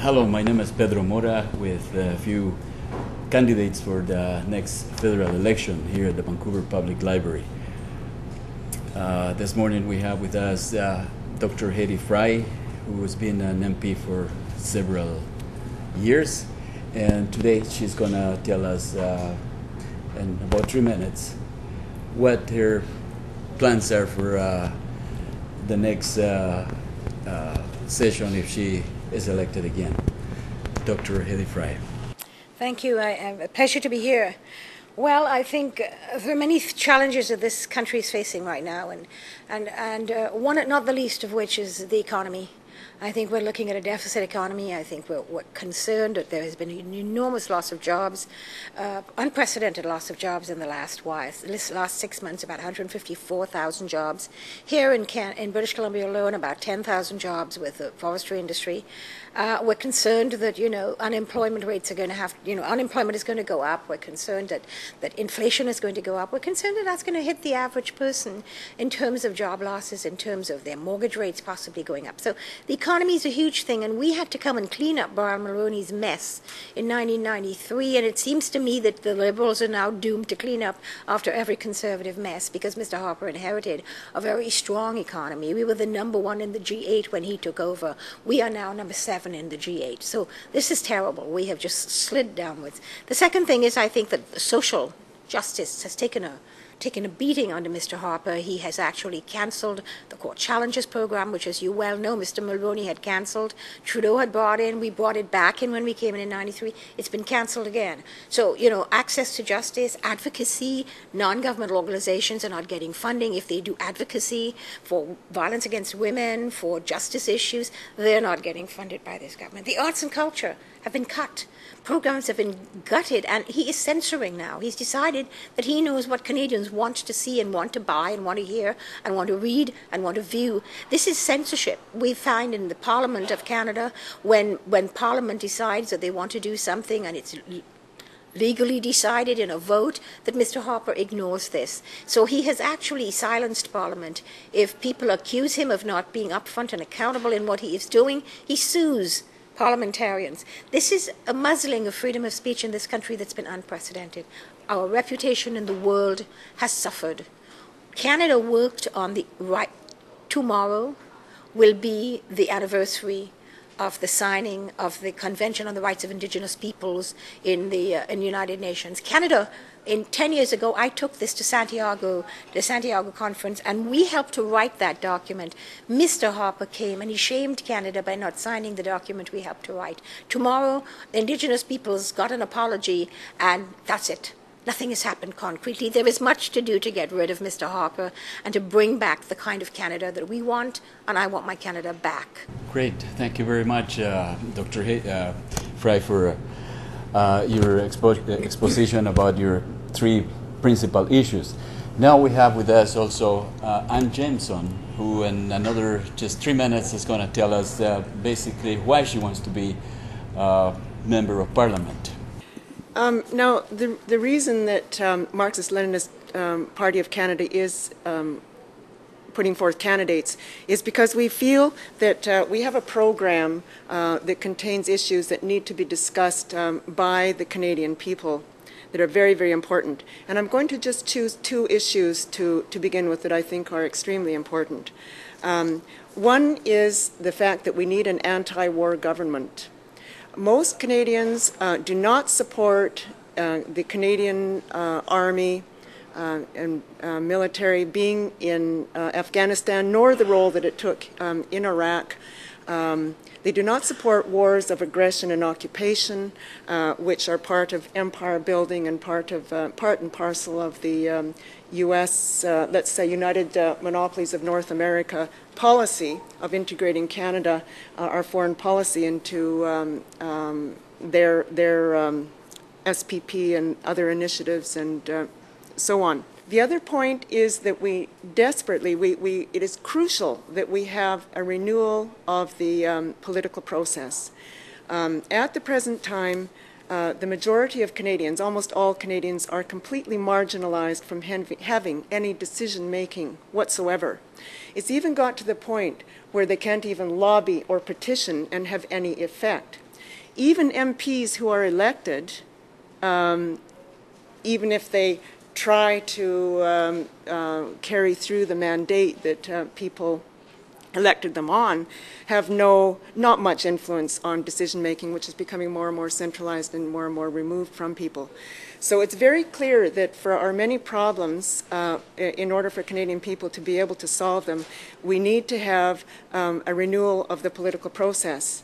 Hello, my name is Pedro Mora with a few candidates for the next federal election here at the Vancouver Public Library. This morning we have with us Dr. Hedy Fry, who has been an MP for several years, and today she's going to tell us in about 3 minutes what her plans are for the next session if she is elected again. Dr. Hedy Fry. Thank you. A pleasure to be here. Well, I think there are many challenges that this country is facing right now, and one, not the least of which, is the economy. I think we're looking at a deficit economy. I think we're concerned that there has been an enormous loss of jobs, unprecedented loss of jobs in the last 6 months, about 154,000 jobs. Here in British Columbia alone, about 10,000 jobs with the forestry industry. We're concerned that, unemployment rates are going to unemployment is going to go up. We're concerned that inflation is going to go up. We're concerned that that's going to hit the average person in terms of job losses, in terms of their mortgage rates possibly going up. So the economy is a huge thing, and we had to come and clean up Brian Mulroney's mess in 1993, and it seems to me that the Liberals are now doomed to clean up after every Conservative mess, because Mr. Harper inherited a very strong economy. We were the #1 in the G8 when he took over. We are now #7 in the G8. So this is terrible. We have just slid downwards. The second thing is, I think that social justice has taken a beating under Mr. Harper. He has actually cancelled the Court Challenges program, which, as you well know, Mr. Mulroney had cancelled. Trudeau had brought in. We brought it back in when we came in '93. It's been cancelled again. So, access to justice, advocacy, non-governmental organizations are not getting funding. If they do advocacy for violence against women, for justice issues, they're not getting funded by this government. The arts and culture have been cut. Programs have been gutted, and he is censoring now. He's decided that he knows what Canadians want to see and want to buy and want to hear and want to read and want to view. This is censorship. We find in the Parliament of Canada, when Parliament decides that they want to do something and it's legally decided in a vote, that Mr. Harper ignores this. So he has actually silenced Parliament. If people accuse him of not being upfront and accountable in what he is doing, he sues parliamentarians. This is a muzzling of freedom of speech in this country that's been unprecedented. Our reputation in the world has suffered. Canada worked on the right. Tomorrow will be the anniversary of the signing of the Convention on the Rights of Indigenous Peoples in the United Nations. Canada, 10 years ago, I took this to the Santiago conference, and we helped to write that document. Mr. Harper came and he shamed Canada by not signing the document we helped to write. Tomorrow, Indigenous peoples got an apology, and that's it. Nothing has happened concretely. There is much to do to get rid of Mr. Harper and to bring back the kind of Canada that we want, and I want my Canada back. Great. Thank you very much, Dr. Fry, for your exposition about your 3 principal issues. Now we have with us also Jemieson, who in another just 3 minutes is going to tell us basically why she wants to be member of Parliament. Now, the reason that Marxist-Leninist Party of Canada is putting forth candidates is because we feel that we have a program that contains issues that need to be discussed by the Canadian people that are very, very important. And I'm going to just choose 2 issues to begin with that I think are extremely important. One is the fact that we need an anti-war government. Most Canadians do not support the Canadian Army and military being in Afghanistan, nor the role that it took in Iraq. They do not support wars of aggression and occupation, which are part of empire building and part and parcel of the U.S., let's say, United Monopolies of North America policy of integrating Canada, our foreign policy, into their SPP and other initiatives and so on. The other point is that we desperately, it is crucial that we have a renewal of the political process. At the present time, the majority of Canadians, almost all Canadians, are completely marginalized from having any decision-making whatsoever. It's even got to the point where they can't even lobby or petition and have any effect. even MPs who are elected, even if they try to carry through the mandate that people elected them on, have not much influence on decision making, which is becoming more and more centralized and more removed from people. So it's very clear that for our many problems, in order for Canadian people to be able to solve them, we need to have a renewal of the political process.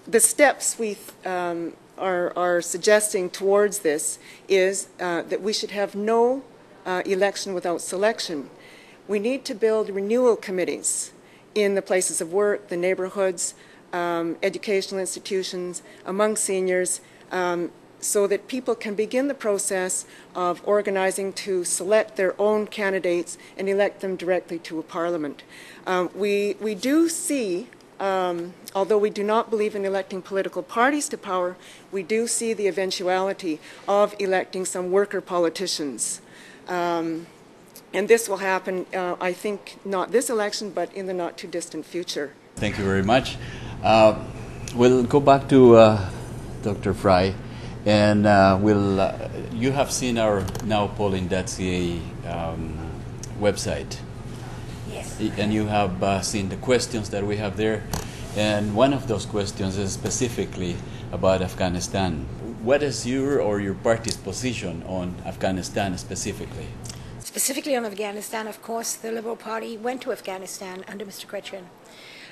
The steps we are suggesting towards this is that we should have no election without selection. We need to build renewal committees in the places of work, the neighborhoods, educational institutions, among seniors, so that people can begin the process of organizing to select their own candidates and elect them directly to a parliament. We do see, although we do not believe in electing political parties to power, we do see the eventuality of electing some worker politicians. And this will happen, I think, not this election, but in the not too distant future. Thank you very much. We'll go back to Dr. Fry, and you have seen our nowpolling.ca website. Yes. And you have seen the questions that we have there. And one of those questions is specifically about Afghanistan. What is your or your party's position on Afghanistan specifically? Specifically on Afghanistan, of course, the Liberal Party went to Afghanistan under Mr. Chrétien.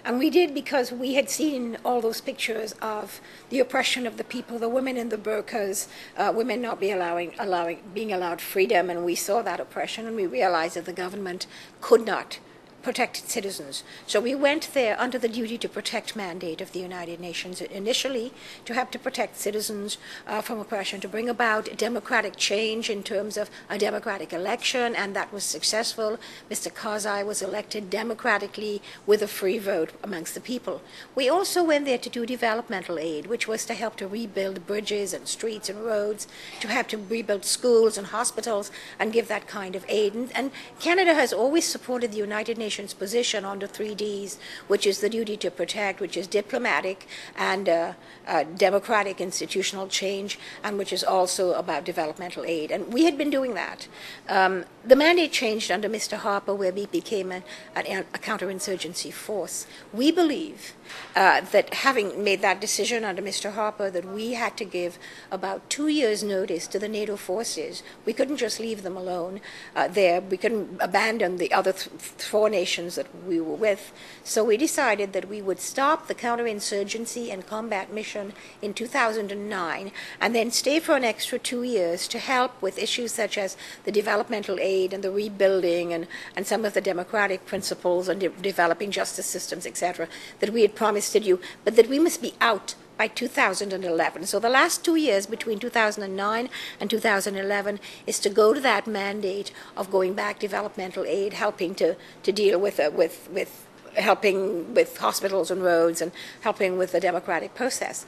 And we did because we had seen all those pictures of the oppression of the people, the women in the burqas, women not being allowed freedom, and we saw that oppression, and we realized that the government could not protect its citizens. So we went there under the duty to protect mandate of the United Nations, initially to have to protect citizens from oppression, to bring about democratic change in terms of a democratic election, and that was successful. Mr. Karzai was elected democratically with a free vote amongst the people. We also went there to do developmental aid, which was to help to rebuild bridges and streets and roads, to have to rebuild schools and hospitals and give that kind of aid. And Canada has always supported the United Nations position on the 3Ds, which is the duty to protect, which is diplomatic and democratic institutional change, and which is also about developmental aid. And we had been doing that. The mandate changed under Mr. Harper, where we became a counterinsurgency force. We believe that having made that decision under Mr. Harper, that we had to give about 2 years' notice to the NATO forces. We couldn't just leave them alone there. We couldn't abandon the other 4 nations that we were with. So we decided that we would stop the counterinsurgency and combat mission in 2009 and then stay for an extra 2 years to help with issues such as the developmental aid and the rebuilding and some of the democratic principles and developing justice systems, etc., that we had promised to do, but that we must be out by 2011. So the last 2 years between 2009 and 2011 is to go to that mandate of going back developmental aid, helping to deal with helping with hospitals and roads and helping with the democratic process.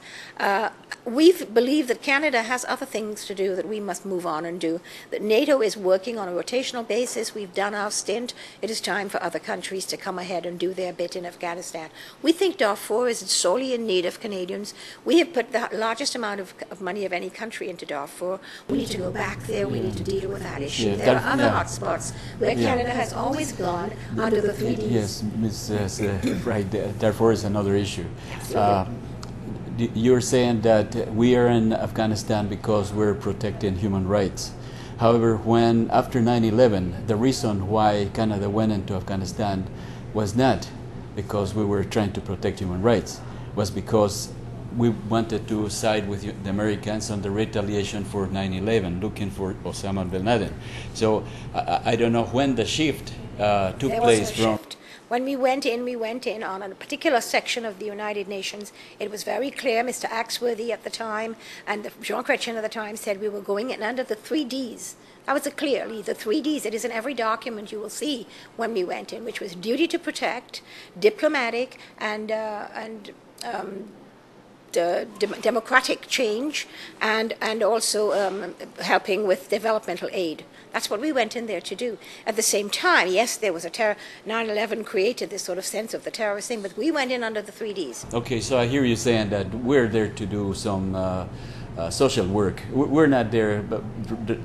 We believe that Canada has other things to do that we must move on and do, that NATO is working on a rotational basis. We've done our stint. It is time for other countries to come ahead and do their bit in Afghanistan. We think Darfur is sorely in need of Canadians. We have put the largest amount of money of any country into Darfur. We need to go back there. We need to deal with that issue. Yeah, there are other hotspots where Canada has always gone under the 3Ds. Yes, Ms. Right, Darfur is another issue. You're saying that we are in Afghanistan because we're protecting human rights. However, when after 9/11, the reason why Canada went into Afghanistan was not because we were trying to protect human rights, was because we wanted to side with the Americans on the retaliation for 9/11, looking for Osama bin Laden. So I don't know when the shift took place from. When we went in on a particular section of the United Nations. It was very clear. Mr. Axworthy at the time and Jean Chrétien at the time said we were going in under the 3Ds. That was clearly the 3Ds. It is in every document you will see when we went in, which was duty to protect, diplomatic, and democratic change and also helping with developmental aid. That's what we went in there to do. At the same time, yes, there was a 9/11 created this sort of sense of the terrorist thing, but we went in under the 3Ds. Okay, so I hear you saying that we're there to do some social work. We're not there, but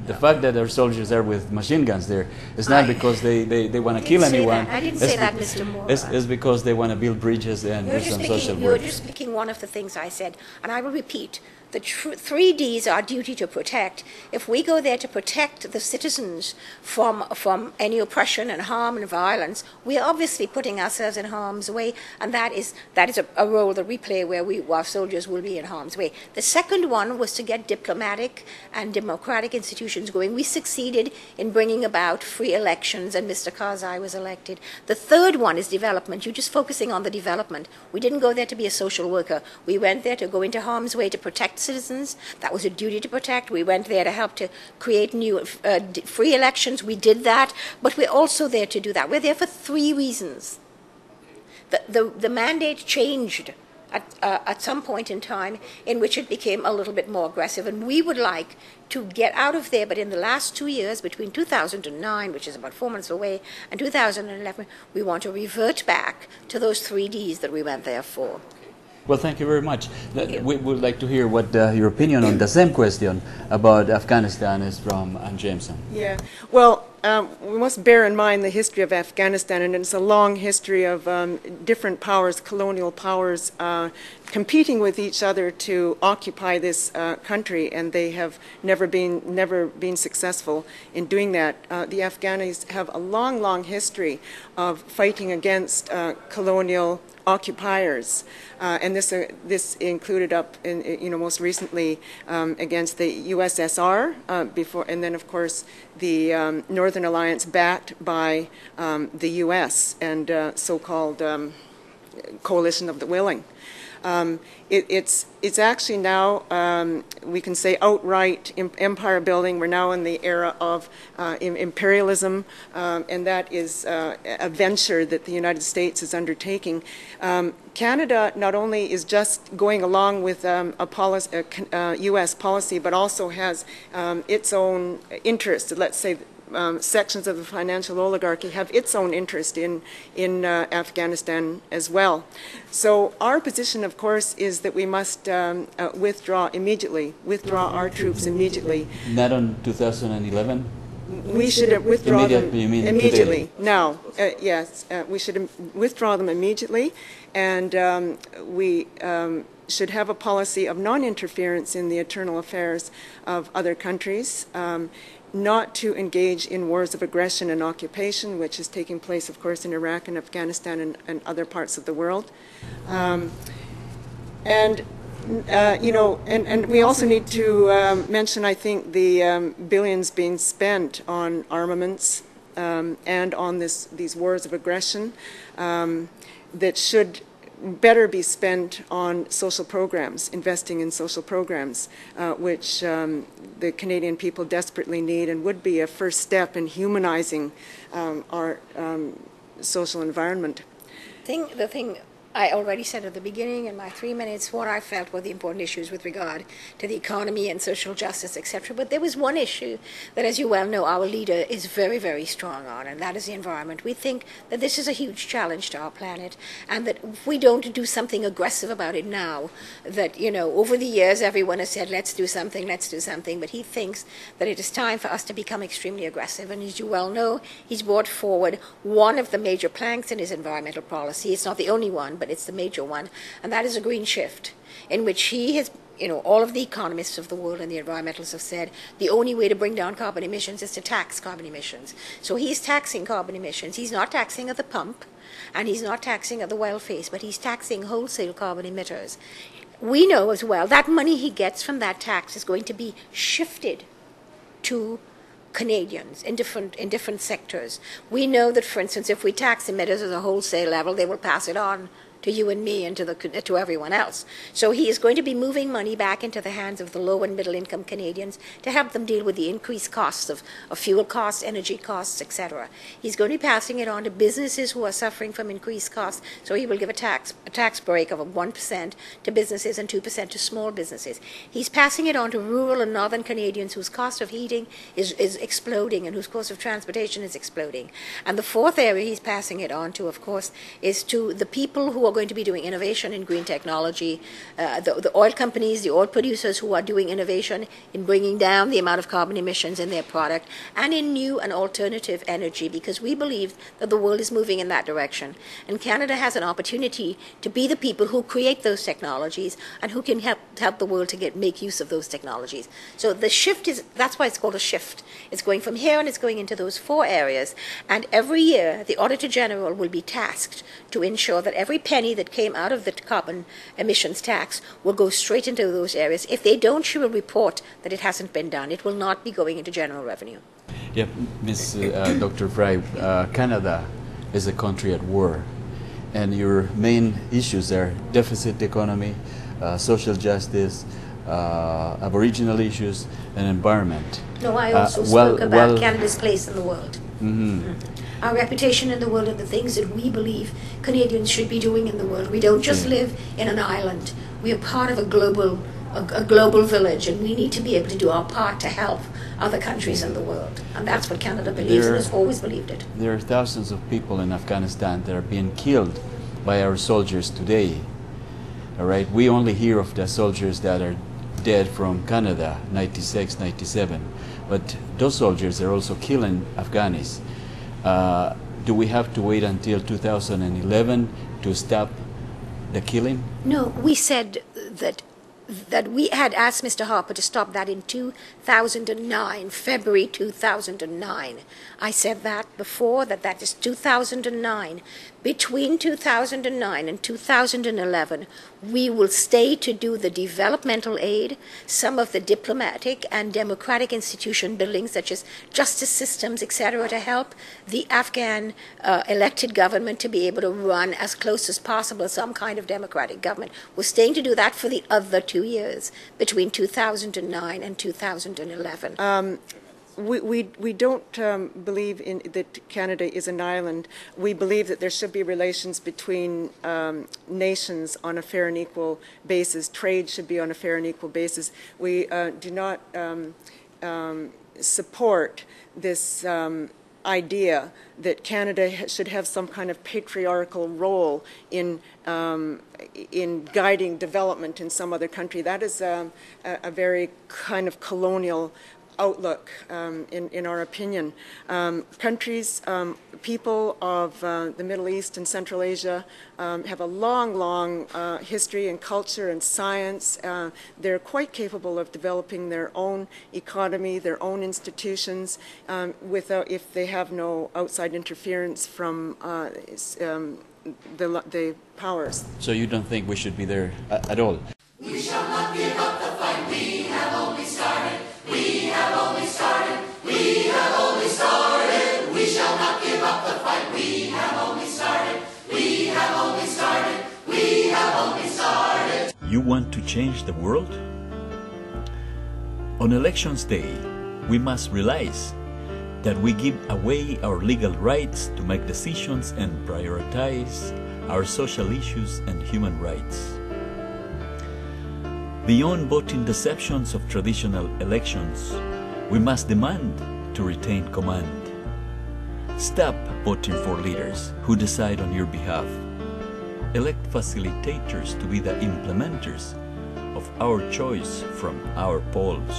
the fact that our soldiers are with machine guns there is not because they want to kill anyone. I didn't say that, Mr. Moore. It's because they want to build bridges and do some social work. You're just picking one of the things I said, and I will repeat. The 3Ds are duty to protect. If we go there to protect the citizens from any oppression and harm and violence, we are obviously putting ourselves in harm's way, and that is a role that we play where our soldiers will be in harm's way. The second one was to get diplomatic and democratic institutions going. We succeeded in bringing about free elections, and Mr. Karzai was elected. The third one is development. You're just focusing on the development. We didn't go there to be a social worker. We went there to go into harm's way to protect citizens. That was a duty to protect. We went there to help to create new free elections. We did that, but we're also there to do that. We're there for 3 reasons. The mandate changed at some point in time in which it became a little bit more aggressive, and we would like to get out of there, but in the last 2 years, between 2009, which is about 4 months away, and 2011, we want to revert back to those 3Ds that we went there for. Well, thank you very much. We would like to hear what your opinion on the same question about Afghanistan is from Jemieson. Yeah, well, we must bear in mind the history of Afghanistan, and it's a long history of different powers, colonial powers, competing with each other to occupy this country, and they have never been successful in doing that. The Afghanis have a long history of fighting against colonial occupiers, and this included up in most recently against the USSR before, and then of course the Northern Alliance backed by the U.S. and so-called Coalition of the Willing. It's actually now, we can say, outright empire building. We're now in the era of imperialism, and that is a venture that the United States is undertaking. Canada not only is just going along with a U.S. policy, but also has its own interest. Let's say sections of the financial oligarchy have its own interest in Afghanistan as well. So our position, of course, is that we must withdraw our troops immediately. Not on 2011? We should withdraw them immediately. Today. Now, yes, we should withdraw them immediately, and we should have a policy of non-interference in the internal affairs of other countries, not to engage in wars of aggression and occupation, which is taking place, of course, in Iraq and Afghanistan and other parts of the world. You know, and we also need to mention, I think, the billions being spent on armaments and on these wars of aggression that should better be spent on social programs, investing in social programs, which the Canadian people desperately need and would be a first step in humanizing our social environment. The thing I already said at the beginning in my 3 minutes what I felt were the important issues with regard to the economy and social justice, etc. But there was one issue that, as you well know, our leader is very, very strong on, and that is the environment. We think that this is a huge challenge to our planet, and that if we don't do something aggressive about it now, that, you know, over the years everyone has said, let's do something, but he thinks that it is time for us to become extremely aggressive. And as you well know, he's brought forward one of the major planks in his environmental policy. It's not the only one, but it's the major one, and that is a green shift, in which he has, you know, all of the economists of the world and the environmentalists have said the only way to bring down carbon emissions is to tax carbon emissions. So he's taxing carbon emissions. He's not taxing at the pump, and he's not taxing at the well face, but he's taxing wholesale carbon emitters. We know as well that money he gets from that tax is going to be shifted to Canadians in different sectors. We know that, for instance, if we tax emitters at a wholesale level, they will pass it on to you and me and to everyone else. So he is going to be moving money back into the hands of the low and middle income Canadians to help them deal with the increased costs of fuel costs, energy costs, etc. He's going to be passing it on to businesses who are suffering from increased costs. So he will give a tax break of 1% to businesses and 2% to small businesses. He's passing it on to rural and northern Canadians whose cost of heating is exploding and whose cost of transportation is exploding. And the fourth area he's passing it on to, of course, is to the people who are going to be doing innovation in green technology, the oil companies, the oil producers who are doing innovation in bringing down the amount of carbon emissions in their product and in new and alternative energy, because we believe that the world is moving in that direction. And Canada has an opportunity to be the people who create those technologies and who can help the world to make use of those technologies. So the shift that's why it's called a shift. It's going from here and it's going into those four areas. And every year, the Auditor General will be tasked to ensure that every penny that came out of the carbon emissions tax will go straight into those areas. If they don't, she will report that it hasn't been done. It will not be going into general revenue. Yeah, Ms. Dr. Fry, Canada is a country at war, and your main issues are deficit economy, social justice, Aboriginal issues, and environment. No, I also spoke about Canada's place in the world. Our reputation in the world and the things that we believe Canadians should be doing in the world. We don't just live in an island. We are part of a global village, and we need to be able to do our part to help other countries in the world. And that's what Canada believes and has always believed it. There are thousands of people in Afghanistan that are being killed by our soldiers today. All right, we only hear of the soldiers that are dead from Canada, 96, 97. But those soldiers are also killing Afghans. Do we have to wait until 2011 to stop the killing? No, we said that we had asked Mr. Harper to stop that in 2009, February 2009. I said that before, that is 2009. Between 2009 and 2011, we will stay to do the developmental aid, some of the diplomatic and democratic institution building, such as justice systems, etc., to help the Afghan elected government to be able to run as close as possible some kind of democratic government. We're staying to do that for the other 2 years, between 2009 and 2011. We don't believe that Canada is an island. We believe that there should be relations between nations on a fair and equal basis. Trade should be on a fair and equal basis. We do not support this idea that Canada should have some kind of patriarchal role in guiding development in some other country. That is a very kind of colonial outlook, in our opinion. Countries, people of the Middle East and Central Asia have a long history in culture and science. They're quite capable of developing their own economy, their own institutions, if they have no outside interference from the powers. So you don't think we should be there at all? We shall not give up the fight. We have only started. We have only started. We have only started. We shall not give up the fight. We have only started. We have only started. We have only started. You want to change the world? On Elections Day, we must realize that we give away our legal rights to make decisions and prioritize our social issues and human rights. Beyond voting deceptions of traditional elections, we must demand to retain command. Stop voting for leaders who decide on your behalf. Elect facilitators to be the implementers of our choice from our polls.